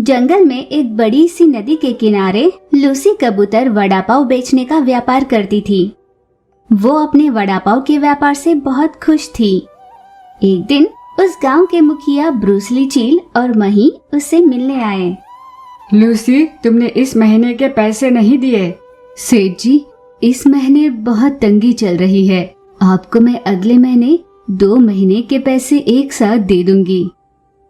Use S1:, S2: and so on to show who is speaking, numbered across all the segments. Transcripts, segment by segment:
S1: जंगल में एक बड़ी सी नदी के किनारे लूसी कबूतर वड़ा पाव बेचने का व्यापार करती थी। वो अपने वड़ा पाव के व्यापार से बहुत खुश थी। एक दिन उस गांव के मुखिया ब्रूसली चील और मही उससे मिलने आए।
S2: लूसी, तुमने इस महीने के पैसे नहीं दिए।
S1: सेठ जी, इस महीने बहुत तंगी चल रही है। आपको मैं अगले महीने 2 महीने के पैसे एक साथ दे दूंगी।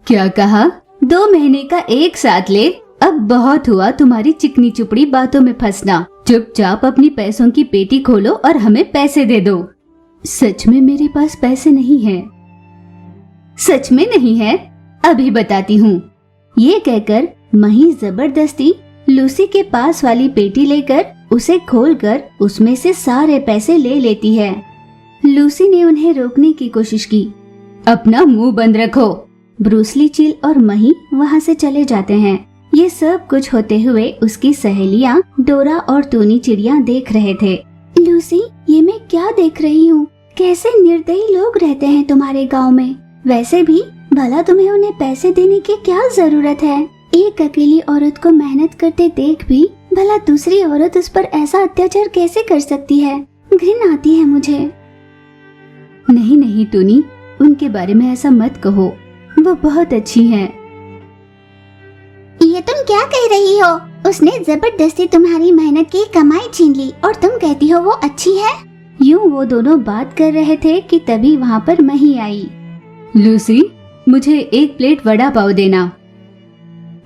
S1: क्या कहा? 2 महीने का एक साथ ले? अब बहुत हुआ तुम्हारी चिकनी चुपड़ी बातों में फंसना। चुपचाप अपनी पैसों की पेटी खोलो और हमें पैसे दे दो। सच में मेरे पास पैसे नहीं है। सच में नहीं है? अभी बताती हूँ। ये कहकर मही जबरदस्ती लूसी के पास वाली पेटी लेकर उसे खोलकर उसमें से सारे पैसे ले लेती है। लूसी ने उन्हें रोकने की कोशिश की। अपना मुंह बंद रखो। ब्रूसली चील और मही वहाँ से चले जाते हैं। ये सब कुछ होते हुए उसकी सहेलियाँ डोरा और टूनी चिड़िया देख रहे थे। लूसी, ये मैं क्या देख रही हूँ? कैसे निर्दयी लोग रहते हैं तुम्हारे गांव में। वैसे भी भला तुम्हें उन्हें पैसे देने की क्या जरूरत है? एक अकेली औरत को मेहनत करते देख भी भला दूसरी औरत उस पर ऐसा अत्याचार कैसे कर सकती है? घृणा आती है मुझे। नहीं नहीं टूनी, उनके बारे में ऐसा मत कहो। वो बहुत अच्छी हैं।
S3: ये तुम क्या कह रही हो? उसने जबरदस्ती तुम्हारी मेहनत की कमाई छीन ली और तुम कहती हो वो अच्छी है?
S1: यूँ वो दोनों बात कर रहे थे कि तभी वहाँ पर मही आई। लूसी, मुझे 1 प्लेट वड़ा पाव देना।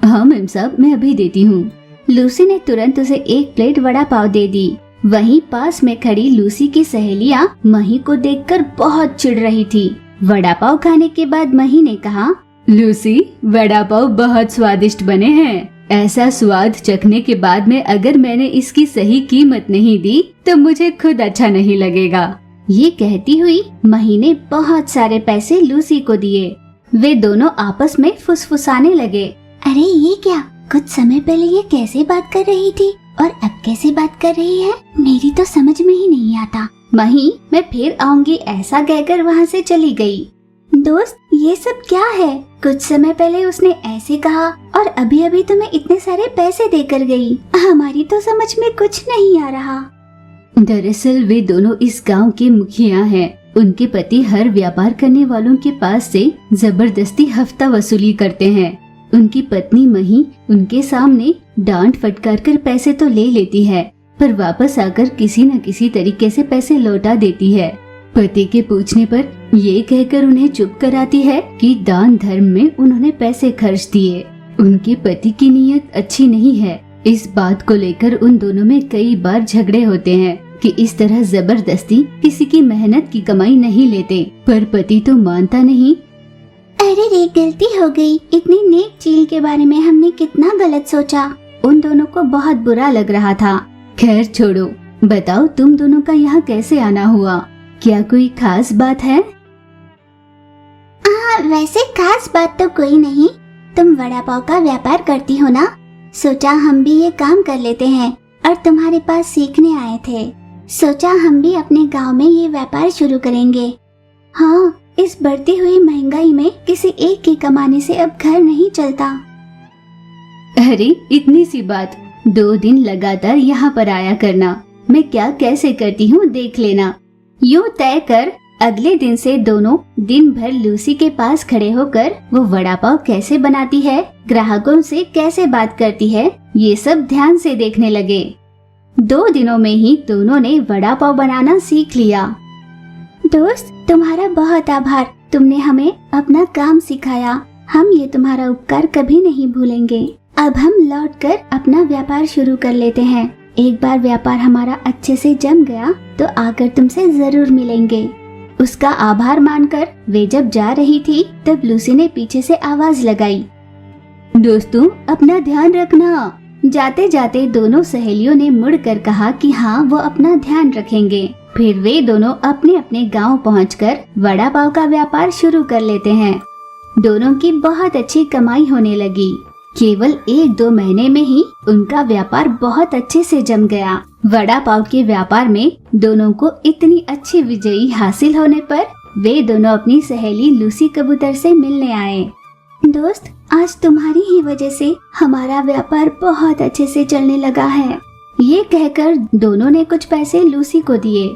S1: हाँ मेम साहब, मैं अभी देती हूँ। लूसी ने तुरंत उसे 1 प्लेट वड़ा पाव दे दी। वहीं पास में खड़ी लूसी की सहेलियाँ मही को देखकर बहुत चिढ़ रही थी। वड़ा पाव खाने के बाद मही ने कहा, लूसी, वड़ा पाव बहुत स्वादिष्ट बने हैं। ऐसा स्वाद चखने के बाद में अगर मैंने इसकी सही कीमत नहीं दी तो मुझे खुद अच्छा नहीं लगेगा। ये कहती हुई मही ने बहुत सारे पैसे लूसी को दिए। वे दोनों आपस में फुसफुसाने लगे।
S3: अरे ये क्या? कुछ समय पहले ये कैसे बात कर रही थी और अब कैसे बात कर रही है? मेरी तो समझ में ही नहीं आता।
S1: मही, मैं फिर आऊंगी ऐसा कहकर वहाँ से चली गई।
S3: दोस्त, ये सब क्या है? कुछ समय पहले उसने ऐसे कहा और अभी अभी तुम्हें इतने सारे पैसे देकर गई। हमारी तो समझ में कुछ नहीं आ रहा।
S1: दरअसल वे दोनों इस गांव के मुखिया हैं। उनके पति हर व्यापार करने वालों के पास से जबरदस्ती हफ्ता वसूली करते हैं। उनकी पत्नी मही उनके सामने डांट फटकार कर पैसे तो ले लेती है, पर वापस आकर किसी न किसी तरीके से पैसे लौटा देती है। पति के पूछने पर ये कहकर उन्हें चुप कराती है कि दान धर्म में उन्होंने पैसे खर्च दिए। उनके पति की नीयत अच्छी नहीं है। इस बात को लेकर उन दोनों में कई बार झगड़े होते हैं कि इस तरह जबरदस्ती किसी की मेहनत की कमाई नहीं लेते, पर पति तो मानता नहीं।
S3: अरे रे, गलती हो गई। इतनी नेक चील के बारे में हमने कितना गलत सोचा।
S1: उन दोनों को बहुत बुरा लग रहा था। खैर छोड़ो, बताओ तुम दोनों का यहाँ कैसे आना हुआ? क्या कोई खास बात है?
S3: वैसे खास बात तो कोई नहीं। तुम वड़ा पाव का व्यापार करती हो ना, सोचा हम भी ये काम कर लेते हैं और तुम्हारे पास सीखने आए थे। सोचा हम भी अपने गांव में ये व्यापार शुरू करेंगे। हाँ, इस बढ़ती हुई महंगाई में किसी एक के कमाने से अब घर नहीं चलता।
S1: अरे इतनी सी बात, 2 दिन लगातार यहाँ पर आया करना। मैं क्या कैसे करती हूँ देख लेना। यूँ तय कर अगले दिन से दोनों दिन भर लूसी के पास खड़े होकर वो वड़ा पाव कैसे बनाती है, ग्राहकों से कैसे बात करती है, ये सब ध्यान से देखने लगे। 2 दिनों में ही दोनों ने वड़ा पाव बनाना सीख लिया।
S3: दोस्त, तुम्हारा बहुत आभार। तुमने हमें अपना काम सिखाया। हम ये तुम्हारा उपकार कभी नहीं भूलेंगे। अब हम लौटकर अपना व्यापार शुरू कर लेते हैं। एक बार व्यापार हमारा अच्छे से जम गया तो आकर तुमसे जरूर मिलेंगे। उसका आभार मानकर वे जब जा रही थी तब लूसी ने पीछे से आवाज लगाई,
S1: दोस्तों अपना ध्यान रखना। जाते जाते दोनों सहेलियों ने मुड़कर कहा कि हाँ वो अपना ध्यान रखेंगे। फिर वे दोनों अपने अपने गांव पहुंचकर वड़ा पाव का व्यापार शुरू कर लेते हैं। दोनों की बहुत अच्छी कमाई होने लगी। केवल 1-2 महीने में ही उनका व्यापार बहुत अच्छे से जम गया। वड़ा पाव के व्यापार में दोनों को इतनी अच्छी विजयी हासिल होने पर वे दोनों अपनी सहेली लूसी कबूतर से मिलने आए।
S3: दोस्त, आज तुम्हारी ही वजह से हमारा व्यापार बहुत अच्छे से चलने लगा है।
S1: ये कहकर दोनों ने कुछ पैसे लूसी को दिए।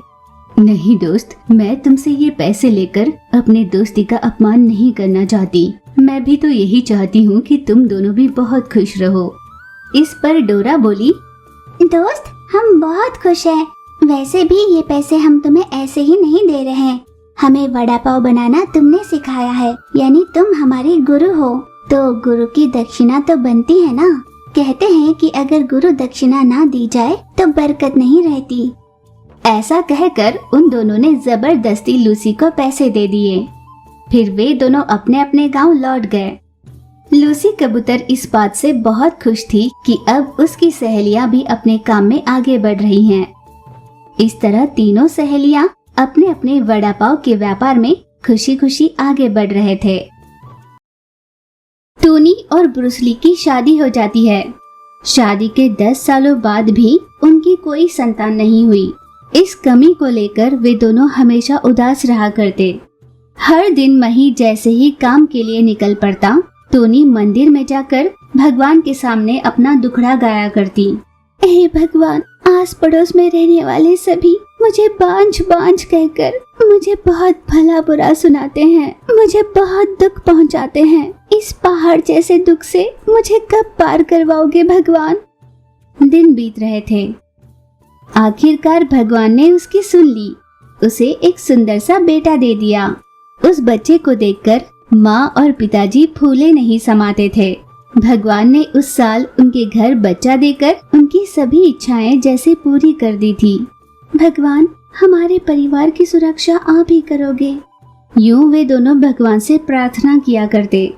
S1: नहीं दोस्त, मैं तुमसे ये पैसे लेकर अपने दोस्ती का अपमान नहीं करना चाहती। मैं भी तो यही चाहती हूँ कि तुम दोनों भी बहुत खुश रहो। इस पर डोरा बोली,
S3: दोस्त, हम बहुत खुश हैं। वैसे भी ये पैसे हम तुम्हें ऐसे ही नहीं दे रहे हैं। हमें वड़ा पाव बनाना तुमने सिखाया है, यानी तुम हमारे गुरु हो, तो गुरु की दक्षिणा तो बनती है ना। कहते हैं कि अगर गुरु दक्षिणा ना दी जाए तो बरकत नहीं रहती।
S1: ऐसा कहकर उन दोनों ने जबरदस्ती लूसी को पैसे दे दिए। फिर वे दोनों अपने अपने गांव लौट गए। लूसी कबूतर इस बात से बहुत खुश थी कि अब उसकी सहेलियां भी अपने काम में आगे बढ़ रही हैं। इस तरह तीनों सहेलियां अपने अपने वड़ा पाव के व्यापार में खुशी खुशी आगे बढ़ रहे थे। टोनी और ब्रूसली की शादी हो जाती है। शादी के 10 सालों बाद भी उनकी कोई संतान नहीं हुई। इस कमी को लेकर वे दोनों हमेशा उदास रहा करते। हर दिन मही जैसे ही काम के लिए निकल पड़ता, टोनी मंदिर में जाकर भगवान के सामने अपना दुखड़ा गाया करती।
S3: हे भगवान, आस पड़ोस में रहने वाले सभी मुझे बांझ बांझ कहकर मुझे बहुत भला बुरा सुनाते हैं, मुझे बहुत दुख पहुंचाते हैं। इस पहाड़ जैसे दुख से मुझे कब पार करवाओगे भगवान?
S1: दिन बीत रहे थे। आखिरकार भगवान ने उसकी सुन ली। उसे एक सुंदर सा बेटा दे दिया। उस बच्चे को देखकर माँ और पिताजी फूले नहीं समाते थे। भगवान ने उस साल उनके घर बच्चा देकर उनकी सभी इच्छाएं जैसे पूरी कर दी थी।
S3: भगवान, हमारे परिवार की सुरक्षा आप ही करोगे।
S1: यूं वे दोनों भगवान से प्रार्थना किया करते।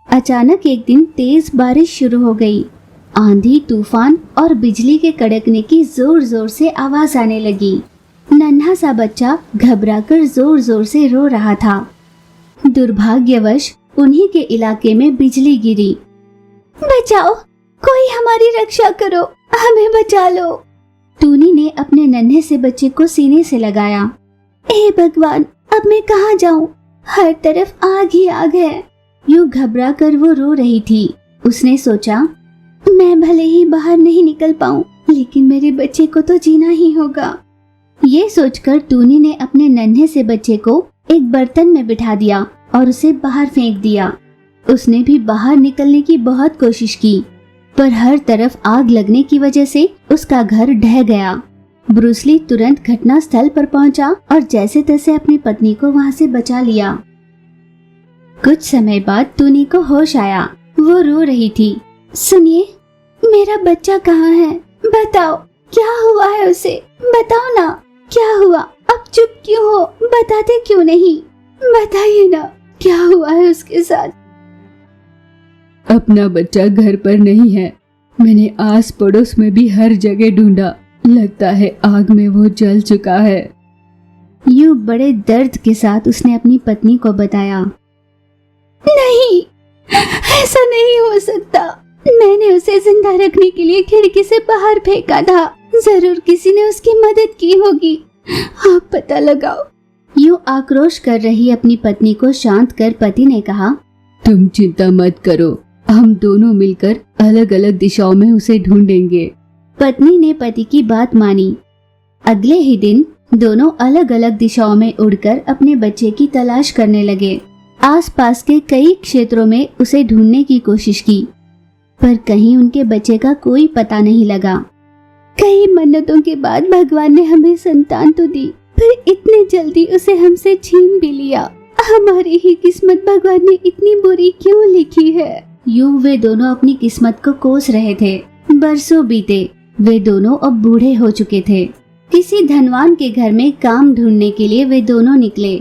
S1: अचानक एक दिन तेज बारिश शुरू हो गई। आंधी, तूफान और बिजली के कड़कने की जोर जोर से आवाज आने लगी। नन्हा सा बच्चा घबराकर जोर जोर से रो रहा था। दुर्भाग्यवश उन्हीं के इलाके में बिजली गिरी।
S3: बचाओ, कोई हमारी रक्षा करो, हमें बचा लो।
S1: टूनी ने अपने नन्हे से बच्चे को सीने से लगाया।
S3: हे भगवान, अब मैं कहाँ जाऊँ? हर तरफ आग ही आग है।
S1: यूं घबरा कर वो रो रही थी। उसने सोचा,
S3: मैं भले ही बाहर नहीं निकल पाऊँ, लेकिन मेरे बच्चे को तो जीना ही होगा।
S1: ये सोचकर टूनी ने अपने नन्हे से बच्चे को एक बर्तन में बिठा दिया और उसे बाहर फेंक दिया। उसने भी बाहर निकलने की बहुत कोशिश की, पर हर तरफ आग लगने की वजह से उसका घर ढह गया। ब्रूसली तुरंत घटना स्थल पर पहुंचा और जैसे तैसे अपनी पत्नी को वहां से बचा लिया। कुछ समय बाद टूनी को होश आया। वो रो रही थी।
S3: सुनिए, मेरा बच्चा कहाँ है? बताओ, क्या हुआ है उसे? बताओ ना, क्या हुआ? अब चुप क्यों हो? बताते क्यों नहीं? बताइए ना, क्या हुआ है उसके साथ?
S2: अपना बच्चा घर पर नहीं है। मैंने आस पड़ोस में भी हर जगह ढूंढा। लगता है आग में वो जल चुका है।
S1: यूं बड़े दर्द के साथ उसने अपनी पत्नी को बताया।
S3: नहीं, ऐसा नहीं हो सकता। मैंने उसे जिंदा रखने के लिए खिड़की से बाहर फेंका था। जरूर किसी ने उसकी मदद की होगी। आप पता लगाओ।
S1: यूं आक्रोश कर रही अपनी पत्नी को शांत कर पति ने कहा,
S2: तुम चिंता मत करो, हम दोनों मिलकर अलग अलग दिशाओं में उसे ढूंढेंगे।
S1: पत्नी ने पति की बात मानी। अगले ही दिन दोनों अलग अलग दिशाओं में उड़कर अपने बच्चे की तलाश करने लगे। आसपास के कई क्षेत्रों में उसे ढूंढने की कोशिश की, पर कहीं उनके बच्चे का कोई पता नहीं लगा।
S3: कई मन्नतों के बाद भगवान ने हमें संतान तो दी, पर इतने जल्दी उसे हमसे छीन भी लिया। हमारी ही किस्मत भगवान ने इतनी बुरी क्यों लिखी है?
S1: यूं वे दोनों अपनी किस्मत को कोस रहे थे। बरसों बीते। वे दोनों अब बूढ़े हो चुके थे। किसी धनवान के घर में काम ढूंढने के लिए वे दोनों निकले।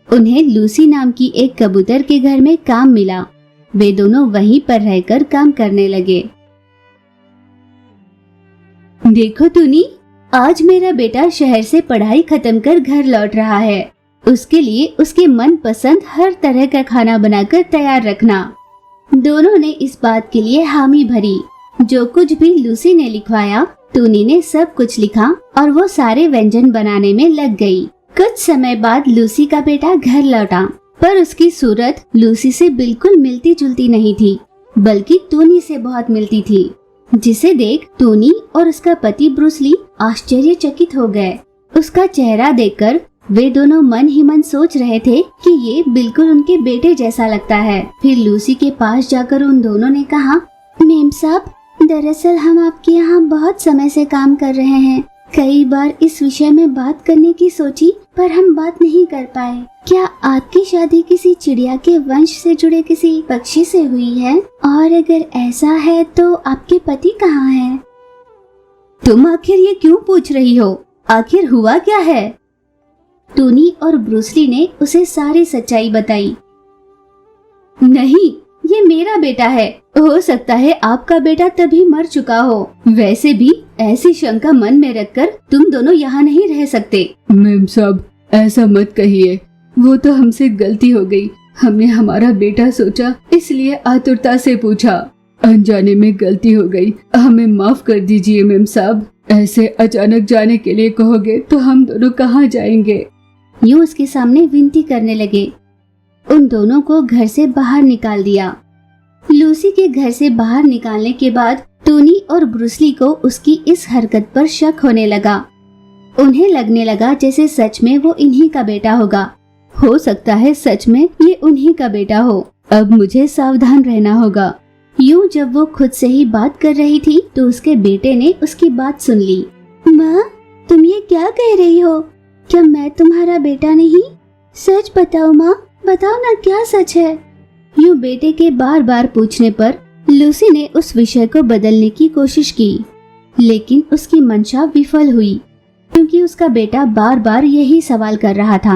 S1: उन्हें लूसी नाम की एक कबूतर के घर में काम मिला। वे दोनों वहीं पर रहकर काम करने लगे। देखो टूनी, आज मेरा बेटा शहर से पढ़ाई खत्म कर घर लौट रहा है। उसके लिए उसके मनपसंद हर तरह का खाना बनाकर तैयार रखना। दोनों ने इस बात के लिए हामी भरी। जो कुछ भी लूसी ने लिखवाया, टूनी ने सब कुछ लिखा और वो सारे व्यंजन बनाने में लग गई। कुछ समय बाद लूसी का बेटा घर लौटा। पर उसकी सूरत लूसी से बिल्कुल मिलती जुलती नहीं थी, बल्कि टोनी से बहुत मिलती थी, जिसे देख टोनी और उसका पति ब्रूस ली आश्चर्यचकित हो गए। उसका चेहरा देखकर वे दोनों मन ही मन सोच रहे थे कि ये बिल्कुल उनके बेटे जैसा लगता है। फिर लूसी के पास जाकर उन दोनों ने कहा,
S3: मेम साहब, दरअसल हम आपके यहाँ बहुत समय से काम कर रहे हैं। कई बार इस विषय में बात करने की सोची, पर हम बात नहीं कर पाए। क्या आपकी शादी किसी चिड़िया के वंश से जुड़े किसी पक्षी से हुई है? और अगर ऐसा है तो आपके पति कहाँ हैं?
S1: तुम आखिर ये क्यों पूछ रही हो? आखिर हुआ क्या है? टोनी और ब्रूस ली ने उसे सारी सच्चाई बताई। नहीं, ये मेरा बेटा है। हो सकता है आपका बेटा तभी मर चुका हो। वैसे भी ऐसी शंका मन में रखकर तुम दोनों यहाँ नहीं रह सकते।
S2: मेम साहब, ऐसा मत कहिए, वो तो हमसे गलती हो गई। हमने हमारा बेटा सोचा, इसलिए आतुरता से पूछा। अनजाने में गलती हो गई, हमें माफ कर दीजिए मेम साहब। ऐसे अचानक जाने के लिए कहोगे तो हम दोनों कहाँ जाएंगे?
S1: यूं उसके सामने विनती करने लगे। उन दोनों को घर से बाहर निकाल दिया। लूसी के घर से बाहर निकालने के बाद टोनी और ब्रूस ली को उसकी इस हरकत पर शक होने लगा। उन्हें लगने लगा जैसे सच में वो इन्हीं का बेटा होगा। हो सकता है सच में ये उन्हीं का बेटा हो। अब मुझे सावधान रहना होगा। यूं जब वो खुद से ही बात कर रही थी तो उसके बेटे ने उसकी बात सुन ली।
S3: माँ, तुम ये क्या कह रही हो? क्या मैं तुम्हारा बेटा नहीं? सच बताओ माँ, बताओ ना, क्या सच है?
S1: यूं बेटे के बार बार पूछने पर लूसी ने उस विषय को बदलने की कोशिश की, लेकिन उसकी मंशा विफल हुई, क्योंकि उसका बेटा बार बार यही सवाल कर रहा था।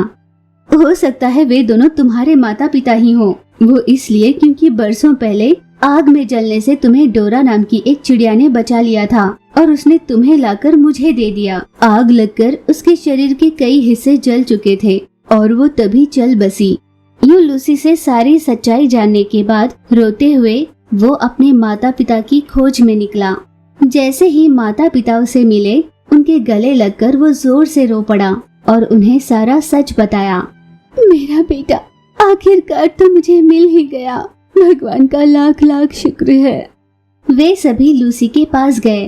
S1: हो सकता है वे दोनों तुम्हारे माता पिता ही हों। वो इसलिए क्योंकि बरसों पहले आग में जलने से तुम्हें डोरा नाम की एक चिड़िया ने बचा लिया था और उसने तुम्हें लाकर मुझे दे दिया। आग लगकर उसके शरीर के कई हिस्से जल चुके थे और वो तभी चल बसी। यूं लूसी से सारी सच्चाई जानने के बाद रोते हुए वो अपने माता पिता की खोज में निकला। जैसे ही माता पिता उसे मिले, उनके गले लगकर वो जोर से रो पड़ा और उन्हें सारा सच बताया।
S2: मेरा बेटा आखिरकार तो मुझे मिल ही गया। भगवान का लाख लाख शुक्र है।
S1: वे सभी लूसी के पास गए।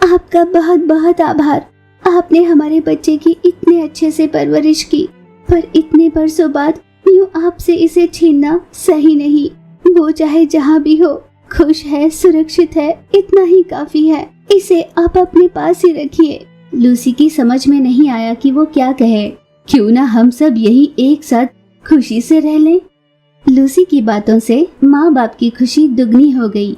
S3: आपका बहुत बहुत आभार। आपने हमारे बच्चे की इतने अच्छे से परवरिश की, पर इतने बरसों बाद यूं आपसे इसे छीनना सही नहीं। वो चाहे जहाँ भी हो, खुश है, सुरक्षित है, इतना ही काफी है। इसे आप अपने पास ही रखिए।
S1: लूसी की समझ में नहीं आया कि वो क्या कहे। क्यों ना हम सब यही एक साथ खुशी से रह लें। लूसी की बातों से माँ बाप की खुशी दुगनी हो गई।